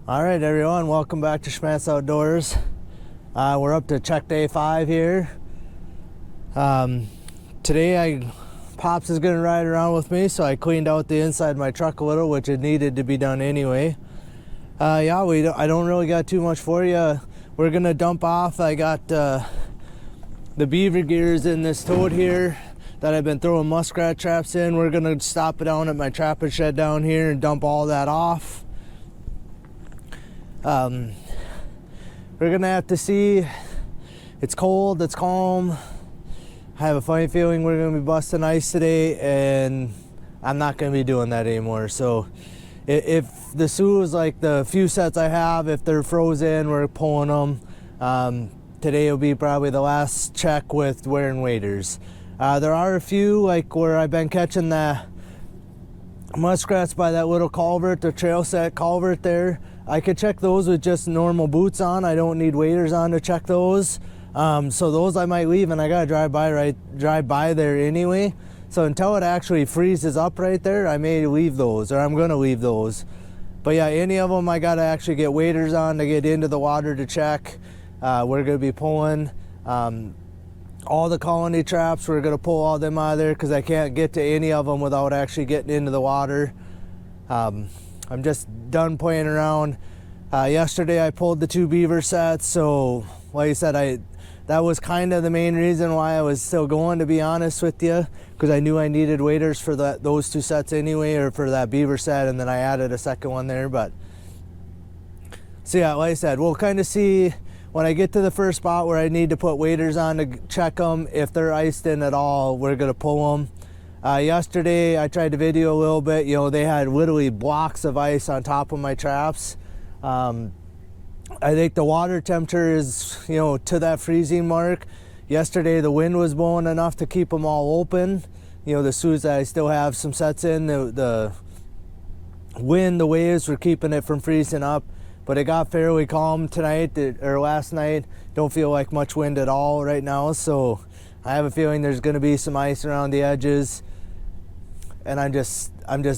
All right, everyone, welcome back to Schmattz Outdoors. We're up to check day 5 here. Today Pops is gonna ride around with me, so I cleaned out the inside of my truck a little, which it needed to be done anyway. I don't really got too much for you. We're gonna dump off. I got the Beaver gears in this tote here that I've been throwing muskrat traps in. We're gonna stop it down at my trapping shed down here and dump all that off. We're gonna have to see. It's cold, it's calm. I have a funny feeling we're gonna be busting ice today, and I'm not gonna be doing that anymore. So if the Sioux, like the few sets I have, if they're frozen, we're pulling them. Today will be probably the last check with wearing waders. There are a few, like where I've been catching the muskrats by that little culvert, the trail set culvert there. I could check those with just normal boots on. I don't need waders on to check those. So those I might leave, and I gotta drive by there anyway. So until it actually freezes up right there, I may leave those, or I'm gonna leave those. But yeah, any of them I gotta actually get waders on to get into the water to check. We're gonna be pulling all the colony traps. We're gonna pull all them out of there because I can't get to any of them without actually getting into the water. I'm just done playing around. Yesterday I pulled the 2 beaver sets, so like I said, that was kind of the main reason why I was still going, to be honest with you, because I knew I needed waders for those 2 sets anyway, or for that beaver set, and then I added a second one there. But so yeah, like I said, we'll kind of see when I get to the first spot where I need to put waders on to check them. If they're iced in at all, we're gonna pull them. Yesterday I tried to video a little bit. You know, they had literally blocks of ice on top of my traps. I think the water temperature is, you know, to that freezing mark. Yesterday the wind was blowing enough to keep them all open. You know, the Sioux that I still have some sets in, the wind, the waves were keeping it from freezing up. But it got fairly calm tonight, or last night. Don't feel like much wind at all right now, so I have a feeling there's gonna be some ice around the edges, and I'm just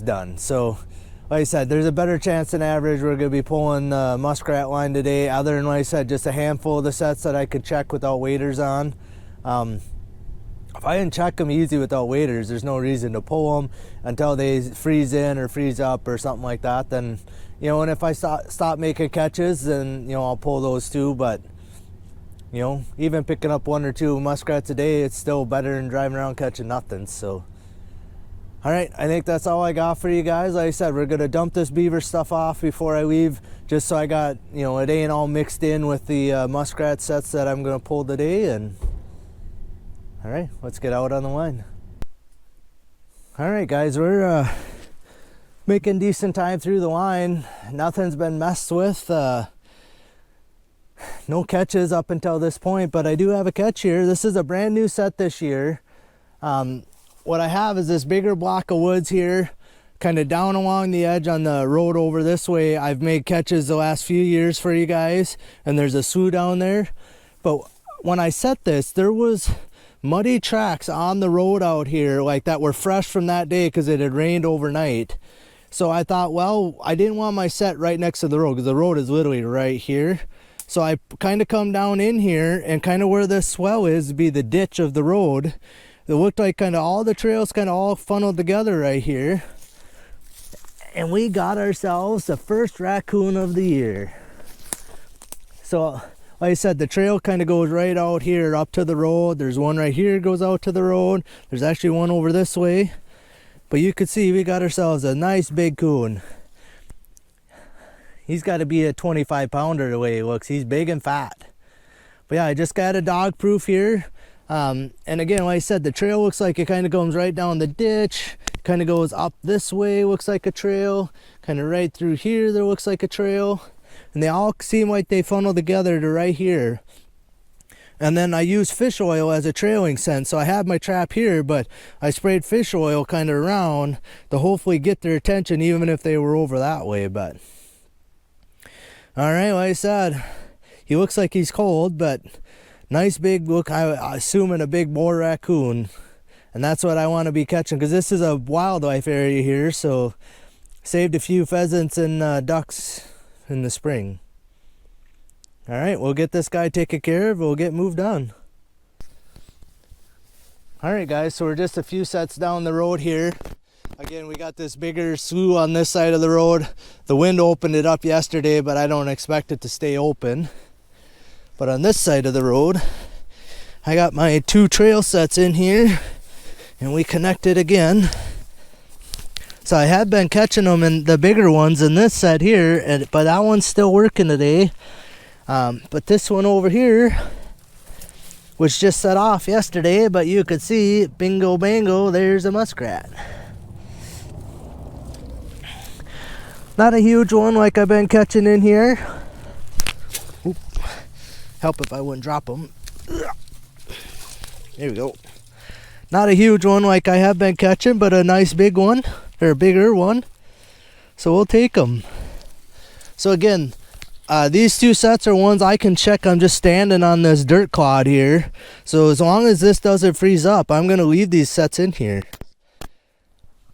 done. So like I said, there's a better chance than average we're gonna be pulling the muskrat line today, other than, like I said, just a handful of the sets that I could check without waders on. If I didn't check them easy without waders, there's no reason to pull them until they freeze in or freeze up or something like that. Then, you know, and if I stop making catches, then, you know, I'll pull those too. But, you know, even picking up 1 or 2 muskrats a day, it's still better than driving around catching nothing. So, all right, I think that's all I got for you guys. Like I said, we're gonna dump this beaver stuff off before I leave, just so I got, you know, it ain't all mixed in with the muskrat sets that I'm gonna pull today. And all right, let's get out on the line. All right, guys, we're making decent time through the line. Nothing's been messed with. No catches up until this point, but I do have a catch here. This is a brand new set this year. What I have is this bigger block of woods here, kind of down along the edge on the road over this way. I've made catches the last few years for you guys, and there's a Sioux down there. But when I set this, there was muddy tracks on the road out here, like that were fresh from that day because it had rained overnight. So I thought, well, I didn't want my set right next to the road because the road is literally right here. So I kind of come down in here, and kind of where this swell is be the ditch of the road. It looked like kind of all the trails kind of all funneled together right here. And we got ourselves the first raccoon of the year. So like I said, the trail kind of goes right out here up to the road. There's one right here goes out to the road. There's actually one over this way. But you could see we got ourselves a nice big coon. He's got to be a 25-pounder the way he looks. He's big and fat. But yeah, I just got a dog proof here. And again, like I said, the trail looks like it kind of goes right down the ditch, kind of goes up this way, looks like a trail, kind of right through here there looks like a trail, and they all seem like they funnel together to right here. And then I use fish oil as a trailing scent, so I have my trap here, but I sprayed fish oil kind of around to hopefully get their attention even if they were over that way. But All right, like I said, he looks like he's cold, but nice big look, I assuming a big boar raccoon. And that's what I want to be catching, because this is a wildlife area here, so saved a few pheasants and ducks in the spring. All right, we'll get this guy taken care of. We'll get moved on. All right, guys, so we're just a few sets down the road here. Again, we got this bigger slough on this side of the road. The wind opened it up yesterday, but I don't expect it to stay open. But on this side of the road, I got my 2 trail sets in here, and we connected again. So I have been catching them in the bigger ones in this set here, but that one's still working today. But this one over here was just set off yesterday, but you could see, bingo bango, there's a muskrat. Not a huge one like I've been catching in here. Oop. Help if I wouldn't drop them. There we go. Not a huge one like I have been catching, but a nice big one, or a bigger one. So we'll take them. So again, these 2 sets are ones I can check. I'm just standing on this dirt clod here. So as long as this doesn't freeze up, I'm going to leave these sets in here.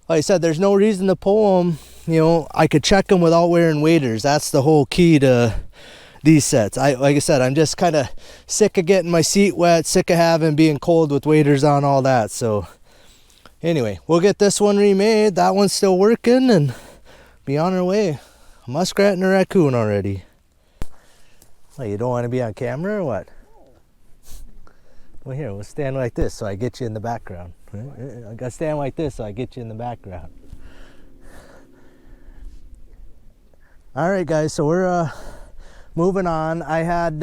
Like I said, there's no reason to pull them. You know, I could check them without wearing waders. That's the whole key to these sets. Like I said, I'm just kind of sick of getting my seat wet, sick of being cold with waders on, all that. So anyway, we'll get this one remade. That one's still working and be on our way. A muskrat and a raccoon already. Well, you don't want to be on camera or what? Well, here, we'll stand like this so I get you in the background. I gotta stand like this so I get you in the background. All right, guys, so we're moving on. I had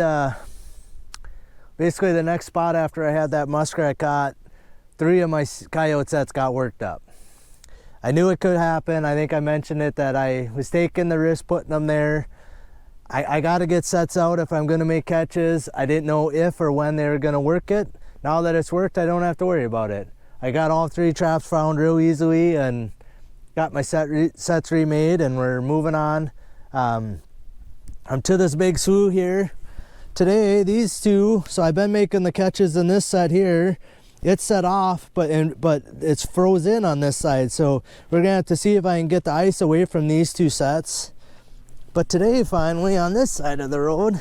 basically the next spot after I had that muskrat caught, 3 of my coyote sets got worked up. I knew it could happen. I think I mentioned it, that I was taking the risk putting them there. I got to get sets out if I'm going to make catches. I didn't know if or when they were going to work it. Now that it's worked, I don't have to worry about it. I got all 3 traps found real easily and got my sets remade, and we're moving on. I'm to this big slough here today. These 2, so I've been making the catches in this set here. It's set off, but it's frozen on this side, so we're gonna have to see if I can get the ice away from these 2 sets. But today, finally, on this side of the road,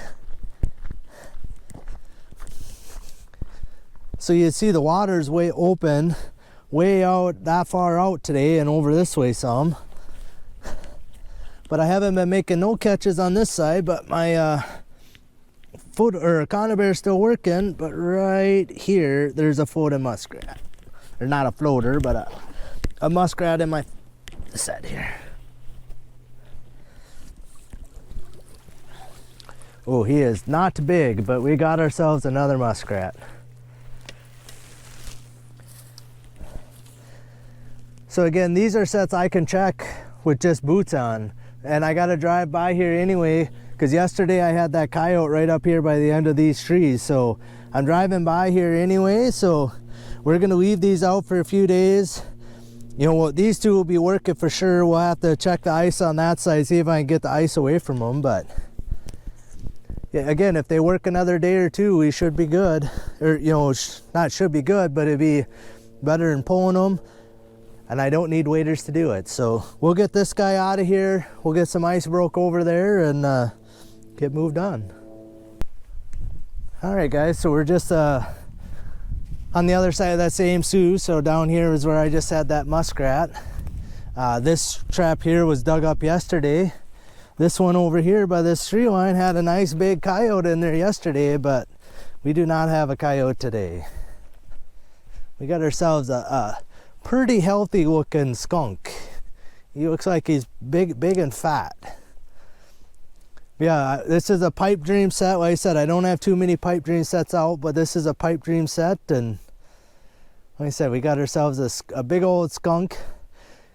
so you see the water's way open, way out, that far out today, and over this way some. But I haven't been making no catches on this side, but my foot or conibear still working. But right here, there's a floating muskrat, or not a floater, but a muskrat in my set here. Oh, he is not big, but we got ourselves another muskrat. So again, these are sets I can check with just boots on. And I gotta drive by here anyway, because yesterday I had that coyote right up here by the end of these trees. So I'm driving by here anyway, so we're gonna leave these out for a few days. You know what, these 2 will be working for sure. We'll have to check the ice on that side, see if I can get the ice away from them. But yeah, again, if they work another day or 2, we should be good. Or, you know, not should be good, but it'd be better than pulling them. And I don't need waders to do it. So we'll get this guy out of here. We'll get some ice broke over there and get moved on. All right, guys, so we're just on the other side of that same slough. So down here is where I just had that muskrat. This trap here was dug up yesterday. This one over here by this tree line had a nice big coyote in there yesterday, but we do not have a coyote today. We got ourselves a pretty healthy looking skunk. He looks like he's big and fat. Yeah, this is a pipe dream set. Like I said, I don't have too many pipe dream sets out, but this is a pipe dream set. And like I said, we got ourselves a big old skunk.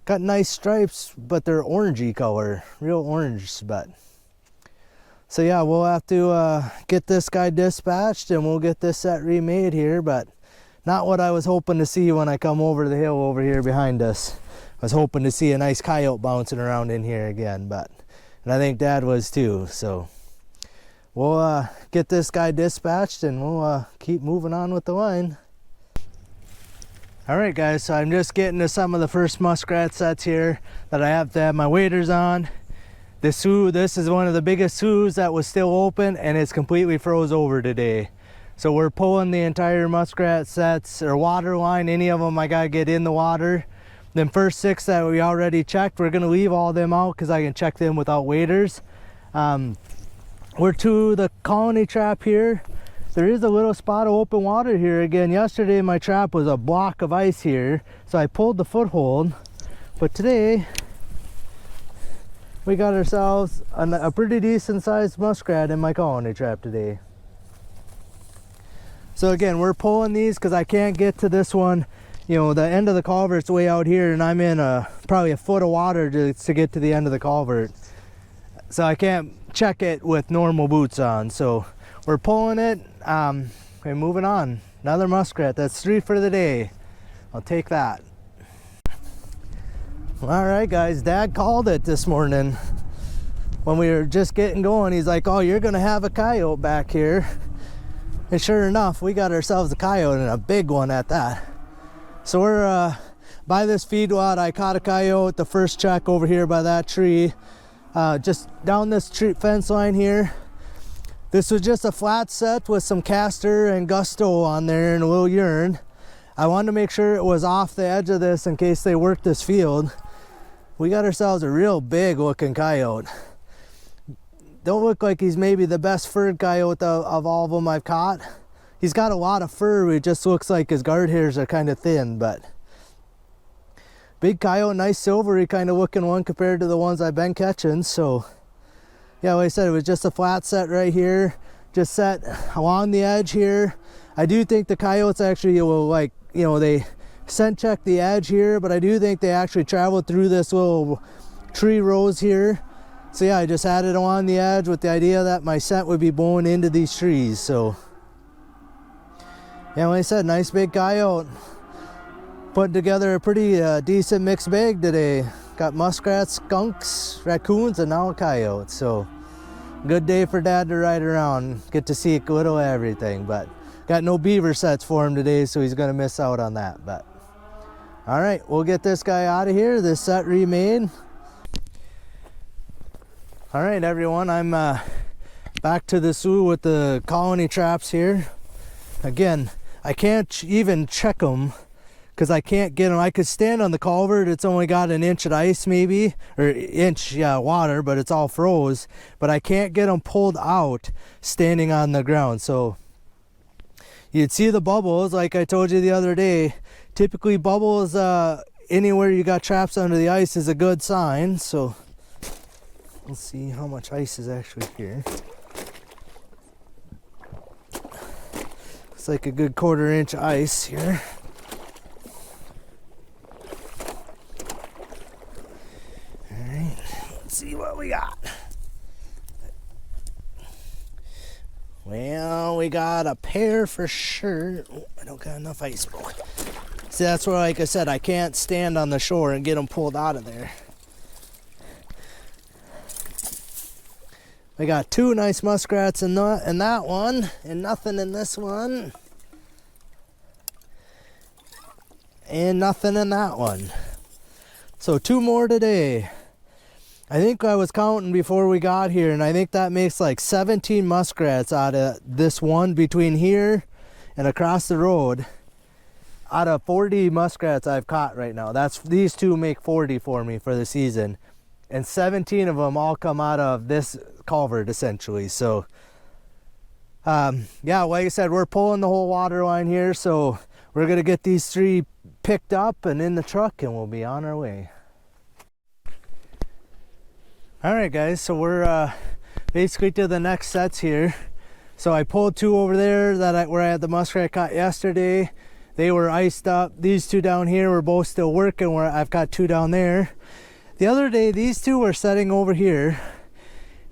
Got nice stripes, but they're orangey color, real orange. But so yeah, we'll have to get this guy dispatched, and we'll get this set remade here. But not what I was hoping to see when I come over the hill over here behind us. I was hoping to see a nice coyote bouncing around in here again, and I think Dad was too, so we'll get this guy dispatched and we'll keep moving on with the line. All right, guys, so I'm just getting to some of the first muskrat sets here that I have to have my waders on. This is one of the biggest sloughs that was still open, and it's completely froze over today. So we're pulling the entire muskrat sets or water line. Any of them I gotta get in the water. Them first 6 that we already checked, we're gonna leave all them out because I can check them without waders. We're to the colony trap here. There is a little spot of open water here again. Yesterday my trap was a block of ice here, so I pulled the foothold. But today we got ourselves a pretty decent sized muskrat in my colony trap today. So again, we're pulling these because I can't get to this one. You know, the end of the culvert's way out here, and I'm in probably a foot of water to get to the end of the culvert. So I can't check it with normal boots on. So we're pulling it and moving on. Another muskrat. That's 3 for the day. I'll take that. All right, guys, Dad called it this morning when we were just getting going. He's like, oh, you're gonna have a coyote back here. And sure enough, we got ourselves a coyote, and a big one at that. So we're by this feedlot. I caught a coyote the first check over here by that tree, just down this tree fence line here. This was just a flat set with some castor and gusto on there and a little urine. I wanted to make sure it was off the edge of this in case they worked this field. We got ourselves a real big looking coyote. Don't look like he's maybe the best furred coyote of all of them I've caught. He's got a lot of fur. It just looks like his guard hairs are kind of thin, but big coyote, nice silvery kind of looking one compared to the ones I've been catching. So yeah, like I said, it was just a flat set right here, just set along the edge here. I do think the coyotes actually will, like, you know, they scent check the edge here, but I do think they actually traveled through this little tree rows here. So yeah, I just had it along the edge with the idea that my scent would be blowing into these trees. So yeah, like I said, nice big coyote. Putting together a pretty decent mixed bag today. Got muskrats, skunks, raccoons, and now a coyote. So good day for Dad to ride around. Get to see a little of everything. But got no beaver sets for him today, so he's gonna miss out on that. But all right, we'll get this guy out of here. This set remade. All right, everyone, I'm back to the slough with the colony traps here. Again, I can't even check them because I can't get them. I could stand on the culvert. It's only got an inch of ice maybe, or inch, yeah, water, but it's all froze. But I can't get them pulled out standing on the ground. So you'd see the bubbles, like I told you the other day. Typically bubbles anywhere you got traps under the ice is a good sign. So let's see how much ice is actually here. It's like a good 1/4 inch ice here. Alright, let's see what we got. Well, we got a pair for sure. Oh, I don't got enough ice. See, that's where, like I said, I can't stand on the shore and get them pulled out of there. We got 2 nice muskrats in that one, and nothing in this one. And nothing in that one. So 2 more today. I think I was counting before we got here, and I think that makes like 17 muskrats out of this one between here and across the road. Out of 40 muskrats I've caught right now. These 2 make 40 for me for the season. And 17 of them all come out of this culvert essentially. So yeah, like I said, we're pulling the whole water line here, so we're gonna get these 3 picked up and in the truck, and we'll be on our way. All right, guys, so we're basically to the next sets here. So I pulled 2 over there where I had the muskrat caught yesterday. They were iced up. These 2 down here were both still working, where I've got 2 down there. The other day, these 2 were setting over here,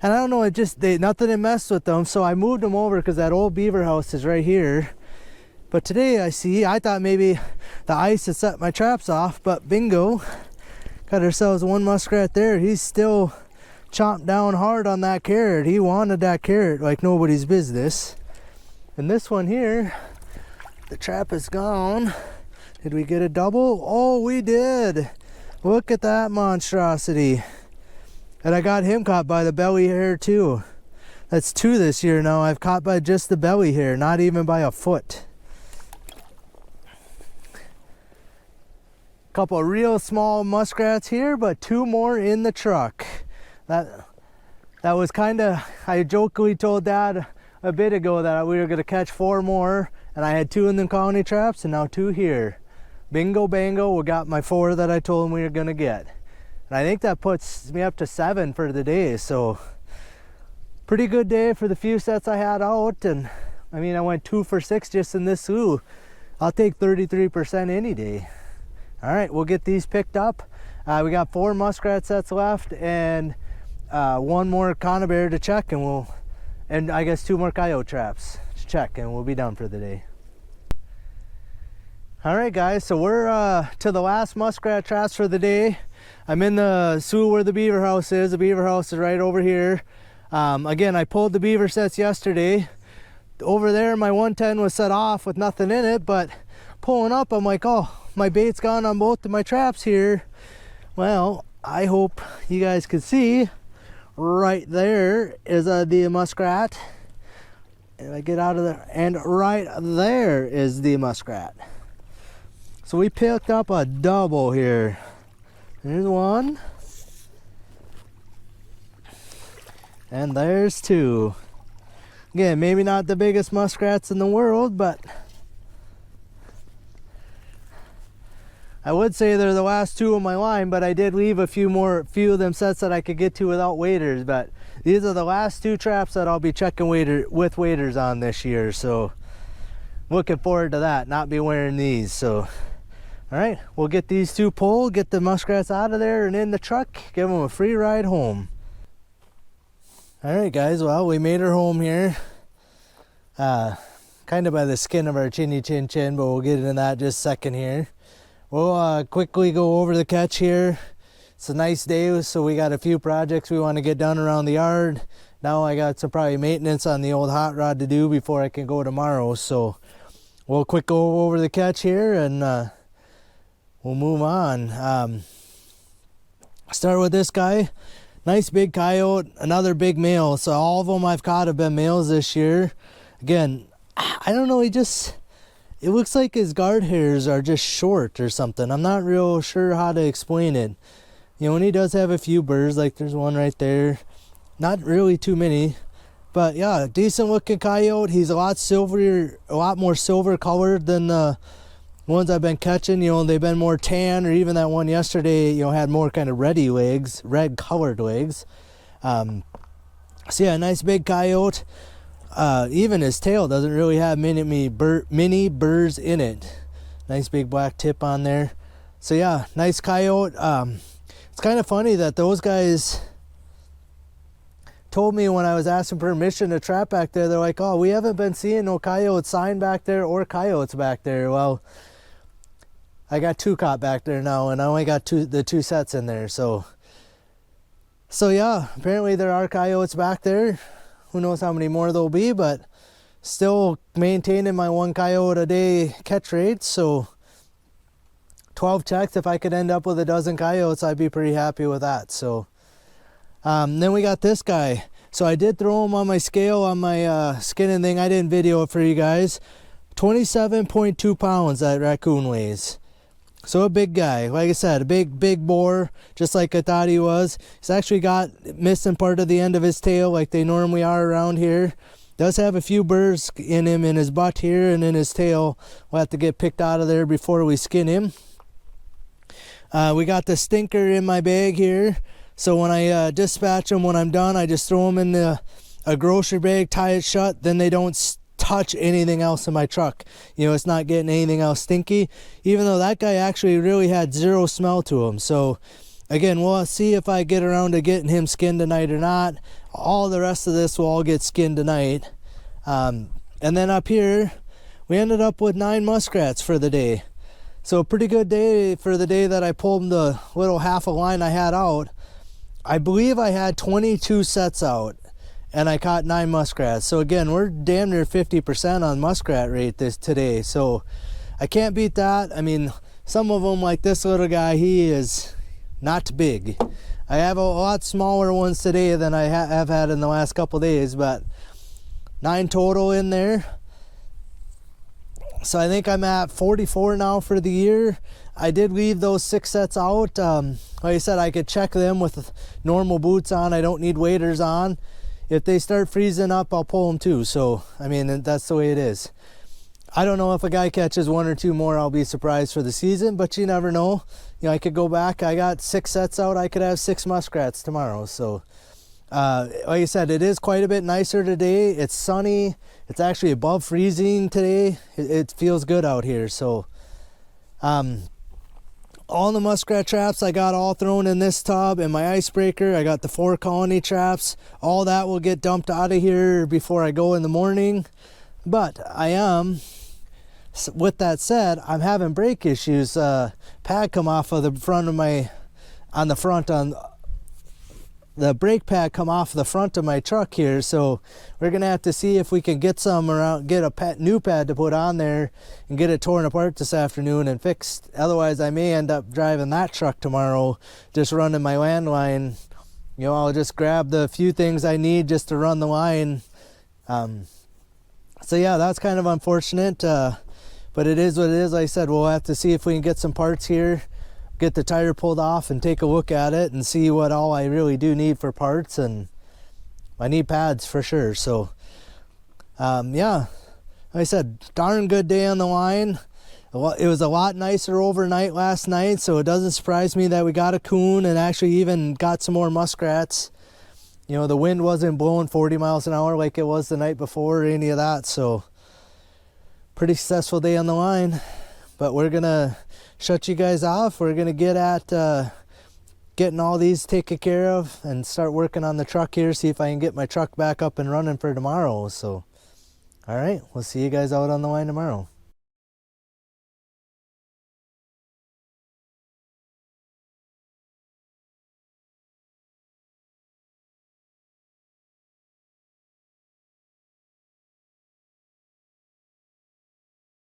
and I don't know, nothing had messed with them, so I moved them over because that old beaver house is right here. But today I thought maybe the ice had set my traps off, but bingo, got ourselves 1 muskrat there. He's still chomped down hard on that carrot. He wanted that carrot like nobody's business. And this one here, the trap is gone. Did we get a double? Oh, we did. Look at that monstrosity. And I got him caught by the belly hair too. That's 2 this year now. I've caught by just the belly hair, not even by a foot. Couple of real small muskrats here, but 2 more in the truck. That was kind of, I jokingly told Dad a bit ago that we were going to catch 4 more, and I had 2 in the colony traps and now 2 here. Bingo bango, we got my 4 that I told him we were going to get. And I think that puts me up to 7 for the day, so pretty good day for the few sets I had out. And I mean, I went 2 for 6 just in this slough. I'll take 33% any day. All right, we'll get these picked up. We got 4 muskrat sets left and 1 more conibear to check, and I guess 2 more coyote traps to check, and we'll be done for the day. All right, guys, so we're to the last muskrat traps for the day. I'm in the slough where the beaver house is. The beaver house is right over here. Again, I pulled the beaver sets yesterday. Over there, my 110 was set off with nothing in it, but pulling up, I'm like, oh, my bait's gone on both of my traps here. Well, I hope you guys can see right there is the muskrat. And I get out of there, and right there is the muskrat. So we picked up a double here. There's 1. And there's 2. Again, maybe not the biggest muskrats in the world, but I would say they're the last 2 of my line, but I did leave a few of them sets that I could get to without waders. But these are the last 2 traps that I'll be checking with waders on this year. So looking forward to that, not be wearing these. So all right, we'll get these 2 pulled, get the muskrats out of there and in the truck, give them a free ride home. All right, guys, well, we made her home here. Kind of by the skin of our chinny chin chin, but we'll get into that just a second here. We'll quickly go over the catch here. It's a nice day, so we got a few projects we want to get done around the yard. Now I got some probably maintenance on the old hot rod to do before I can go tomorrow. So we'll quick go over the catch here and we'll move on. Start with this guy. Nice big coyote, another big male. So all of them I've caught have been males this year. Again, I don't know, it looks like his guard hairs are just short or something. I'm not real sure how to explain it. You know, and he does have a few burrs, like there's one right there. Not really too many. But yeah, decent looking coyote. He's a lot more silver colored than the ones I've been catching. You know, they've been more tan, or even that one yesterday, you know, had more kind of red colored legs. So yeah, nice big coyote. Even his tail doesn't really have many burrs in it. Nice big black tip on there. So yeah, nice coyote. It's kind of funny that those guys told me when I was asking permission to trap back there, they're like, oh, we haven't been seeing no coyote sign back there or coyotes back there. Well, I got 2 caught back there now, and I only got the 2 sets in there. So yeah, apparently there are coyotes back there. Who knows how many more there'll be, but still maintaining my 1 coyote a day catch rate. So 12 checks. If I could end up with a dozen coyotes, I'd be pretty happy with that. So then we got this guy. So I did throw him on my scale on my skinning thing. I didn't video it for you guys. 27.2 pounds that raccoon weighs. So a big guy. Like I said, a big boar, just like I thought he was. He's actually got missing part of the end of his tail like they normally are around here. Does have a few burrs in him, in his butt here and in his tail. We'll have to get picked out of there before we skin him. We got the stinker in my bag here. So when I dispatch them, when I'm done, I just throw them in a grocery bag, tie it shut. Then they don't touch anything else in my truck. You know, it's not getting anything else stinky, even though that guy actually really had 0 smell to him. So again, we'll see if I get around to getting him skinned tonight or not. All the rest of this will all get skinned tonight. And then up here, we ended up with 9 muskrats for the day. So a pretty good day for the day that I pulled the little half a line I had out. I believe I had 22 sets out and I caught 9 muskrats. So again, we're damn near 50% on muskrat rate today. So I can't beat that. I mean, some of them, like this little guy, he is not big. I have a lot smaller ones today than I have had in the last couple days, but 9 total in there. So I think I'm at 44 now for the year. I did leave those 6 sets out. Like I said, I could check them with normal boots on. I don't need waders on. If they start freezing up, I'll pull them too. So, I mean, that's the way it is. I don't know if a guy catches 1 or 2 more, I'll be surprised for the season, but you never know. You know, I could go back. I got 6 sets out. I could have 6 muskrats tomorrow. So, like I said, it is quite a bit nicer today. It's sunny. It's actually above freezing today. It feels good out here. So, all the muskrat traps I got all thrown in this tub, and my icebreaker. I got the 4 colony traps. All that will get dumped out of here before I go in the morning. But I am, with that said, I'm having brake issues. Pad come off of the front of my, on the brake pad come off the front of my truck here. So we're gonna have to see if we can get some around, get a new pad to put on there and get it torn apart this afternoon and fixed. Otherwise I may end up driving that truck tomorrow, just running my landline. You know, I'll just grab the few things I need just to run the line. So yeah, that's kind of unfortunate, but it is what it is. Like I said, we'll have to see if we can get some parts here, get the tire pulled off and take a look at it and see what all I really do need for parts. And I need pads for sure. So yeah, like I said, darn good day on the line. It was a lot nicer overnight last night, so it doesn't surprise me that we got a coon and actually even got some more muskrats. You know, the wind wasn't blowing 40 miles an hour like it was the night before or any of that. So pretty successful day on the line. But we're gonna shut you guys off. We're gonna get at getting all these taken care of and start working on the truck here, see if I can get my truck back up and running for tomorrow. So all right, we'll see you guys out on the line tomorrow.